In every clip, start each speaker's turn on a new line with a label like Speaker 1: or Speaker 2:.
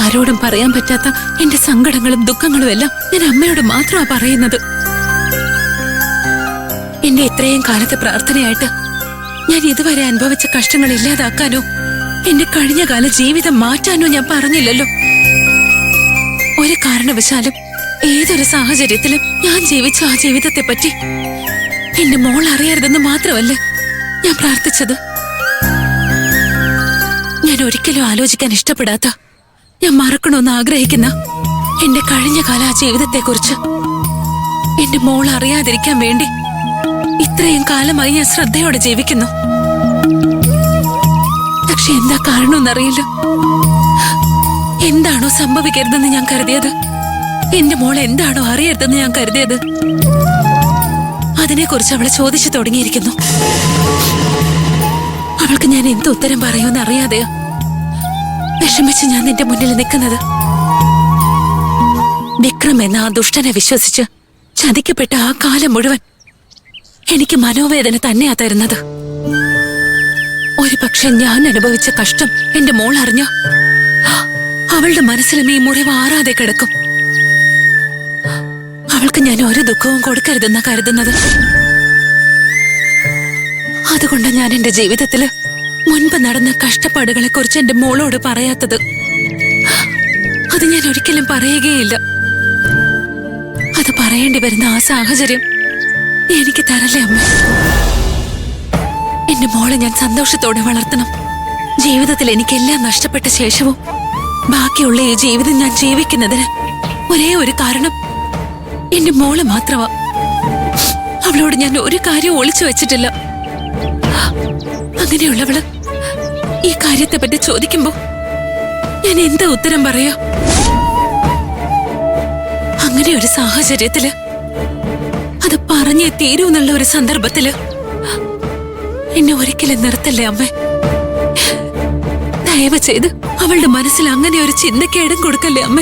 Speaker 1: ആരോടും പറയാൻ പറ്റാത്ത എന്റെ സങ്കടങ്ങളും ദുഃഖങ്ങളും എല്ലാം ഞാൻ അമ്മയോട് മാത്രമാ പറയുന്നത്. എന്റെ ഇത്രയും കാലത്തെ പ്രാർത്ഥനയായിട്ട് ഞാൻ ഇതുവരെ അനുഭവിച്ച കഷ്ടങ്ങൾ ഇല്ലാതാക്കാനോ എന്റെ കഴിഞ്ഞ കാല ജീവിതം മാറ്റാനോ ഞാൻ പറഞ്ഞില്ലല്ലോ. ഒരു കാരണവശാലും ഏതൊരു സാഹചര്യത്തിലും ഞാൻ ജീവിച്ച ആ ജീവിതത്തെ പറ്റി എന്റെ മോൾ അറിയരുതെന്ന് മാത്രമല്ല ഞാൻ പ്രാർത്ഥിച്ചത്. ഞാൻ ഒരിക്കലും ആലോചിക്കാൻ ഇഷ്ടപ്പെടാത്ത, ഞാൻ മറക്കണമെന്ന് ആഗ്രഹിക്കുന്ന എന്റെ കഴിഞ്ഞ കാല ആ ജീവിതത്തെക്കുറിച്ച് എന്റെ മോൾ അറിയാതിരിക്കാൻ വേണ്ടി ഇത്രയും കാലമായി ഞാൻ ശ്രദ്ധയോടെ ജീവിക്കുന്നു. പക്ഷെ എന്താ കാരണമെന്നറിയില്ല. എന്താണോ സംഭവിക്കരുതെന്ന് ഞാൻ കരുതിയത്, എന്റെ മോൾ എന്താണോ അറിയരുതെന്ന് ഞാൻ കരുതിയത്, അതിനെക്കുറിച്ച് അവളെ ചോദിച്ചു തുടങ്ങിയിരിക്കുന്നു. അവൾക്ക് ഞാൻ എന്ത് ഉത്തരം പറയുമെന്ന് അറിയാതെയോ വിഷമിച്ച് ഞാൻ നിന്റെ മുന്നിൽ നിൽക്കുന്നത്. വിക്രം എന്ന ആ ദുഷ്ടനെ വിശ്വസിച്ച് ചതിക്കപ്പെട്ട ആ കാലം മുഴുവൻ എനിക്ക് മനോവേദന തന്നെയാ തരുന്നത്. ഒരു പക്ഷെ ഞാൻ അനുഭവിച്ച കഷ്ടം എന്റെ മോൾ അറിഞ്ഞോ അവളുടെ മനസ്സിലും ഈ മുറിവ് ആറാതെ കിടക്കും. അവൾക്ക് ഞാൻ ഒരു ദുഃഖവും കൊടുക്കരുതെന്ന കരുതുന്നത്. അതുകൊണ്ട് ഞാൻ എന്റെ ജീവിതത്തില് മുൻപ് നടന്ന കഷ്ടപ്പാടുകളെ കുറിച്ച് എന്റെ മോളോട് പറയാത്തത്. അത് ഞാൻ ഒരിക്കലും പറയുകയില്ല. അത് പറയേണ്ടി വരുന്ന ആ സാഹചര്യം എനിക്ക് തരല്ലേ അമ്മ. എന്റെ മോളെ ഞാൻ സന്തോഷത്തോടെ വളർത്തണം. ജീവിതത്തിൽ എനിക്കെല്ലാം നഷ്ടപ്പെട്ട ശേഷവും ബാക്കിയുള്ള ഈ ജീവിതം ഞാൻ ജീവിക്കുന്നതിന് ഒരേ ഒരു കാരണം എന്റെ മോള് മാത്രമാ. അവളോട് ഞാൻ ഒരു കാര്യം ഒളിച്ചു വെച്ചിട്ടില്ല. അങ്ങനെയുള്ളവള് ഈ കാര്യത്തെ പറ്റി ചോദിക്കുമ്പോ ഞാൻ എന്താ ഉത്തരം പറയാ? അങ്ങനെ ഒരു സാഹചര്യത്തില് അത് പറഞ്ഞേ തീരൂന്നുള്ള ഒരു സന്ദർഭത്തില് എന്നെ ഒരിക്കലും നിർത്തല്ലേ അമ്മ. ദയവ് ചെയ്ത് അവളുടെ മനസ്സിൽ അങ്ങനെ ഒരു ചിന്തയ്ക്ക് ഇടം കൊടുക്കല്ലേ അമ്മ.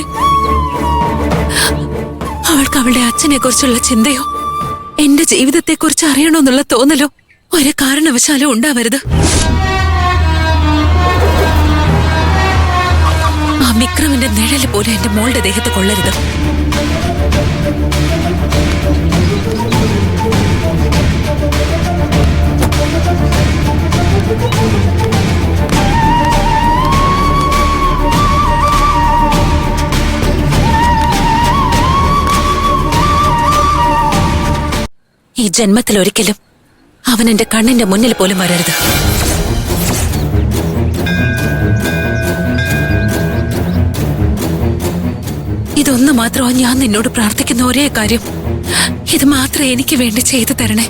Speaker 1: അവൾക്ക് അവളുടെ അച്ഛനെ കുറിച്ചുള്ള ചിന്തയോ എന്റെ ജീവിതത്തെ കുറിച്ച് അറിയണമെന്നുള്ള തോന്നലോ ഒരു കാരണവശാലും ഉണ്ടാവരുത്. ആ വിക്രമിന്റെ നിഴല് പോലെ എന്റെ മോളുടെ ദേഹത്ത് കൊള്ളരുത്. ഈ ജന്മത്തിൽ ഒരിക്കലും അവൻ എന്റെ കണ്ണിന്റെ മുന്നിൽ പോലും വരരുത്. ഇതൊന്നു മാത്രമോ ഞാൻ നിന്നോട് പ്രാർത്ഥിക്കുന്ന ഒരേ കാര്യം. ഇത് മാത്രം എനിക്ക് വേണ്ടി ചെയ്തു തരണേ.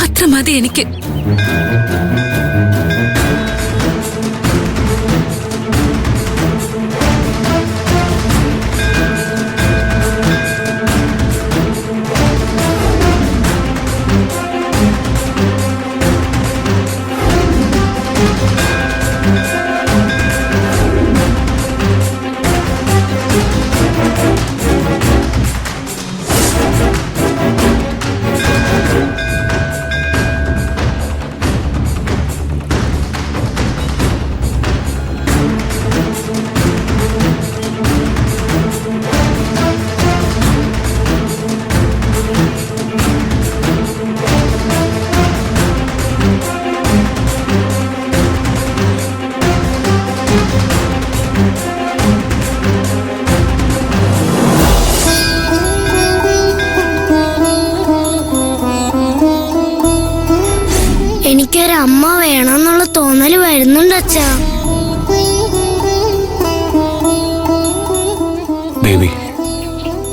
Speaker 1: അത്ര മതി എനിക്ക്.
Speaker 2: എനിക്കൊരമ്മ വേണമെന്നുള്ള തോന്നല് വരുന്നുണ്ട് അച്ഛാ.
Speaker 3: ദേവി,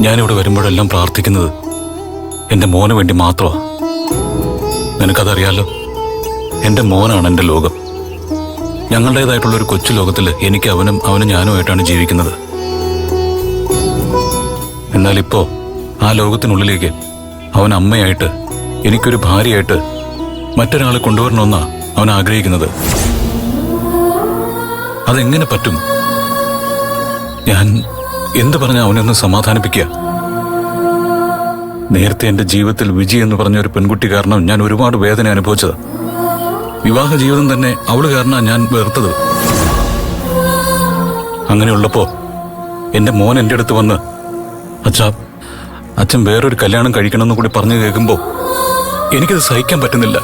Speaker 3: ഞാനിവിടെ വരുമ്പോഴെല്ലാം പ്രാർത്ഥിക്കുന്നത് എന്റെ മോന് വേണ്ടി മാത്രമാ. നിനക്കതറിയാലോ, എന്റെ മോനാണ് എന്റെ ലോകം. ഞങ്ങളുടേതായിട്ടുള്ള ഒരു കൊച്ചു ലോകത്തില് എനിക്ക് അവനും ഞാനുമായിട്ടാണ് ജീവിക്കുന്നത്. എന്നാലിപ്പോ ആ ലോകത്തിനുള്ളിലേക്ക് അവൻ അമ്മയായിട്ട്, എനിക്കൊരു ഭാര്യയായിട്ട് മറ്റൊരാളെ കൊണ്ടുവരണമെന്നാ അവൻ ആഗ്രഹിക്കുന്നത്. അതെങ്ങനെ പറ്റും? ഞാൻ എന്ത് പറഞ്ഞ അവനൊന്ന് സമാധാനിപ്പിക്കുക? നേരത്തെ എന്റെ ജീവിതത്തിൽ വിജി എന്ന് പറഞ്ഞ ഒരു പെൺകുട്ടി കാരണം ഞാൻ ഒരുപാട് വേദന അനുഭവിച്ചത്. വിവാഹ ജീവിതം തന്നെ അവള് കാരണം ഞാൻ വെറുത്തത്. അങ്ങനെയുള്ളപ്പോ എന്റെ മോൻ എന്റെ അടുത്ത് വന്ന് അച്ഛൻ വേറൊരു കല്യാണം കഴിക്കണമെന്ന് കൂടി പറഞ്ഞു കേൾക്കുമ്പോ എനിക്കത് സഹിക്കാൻ പറ്റുന്നില്ല.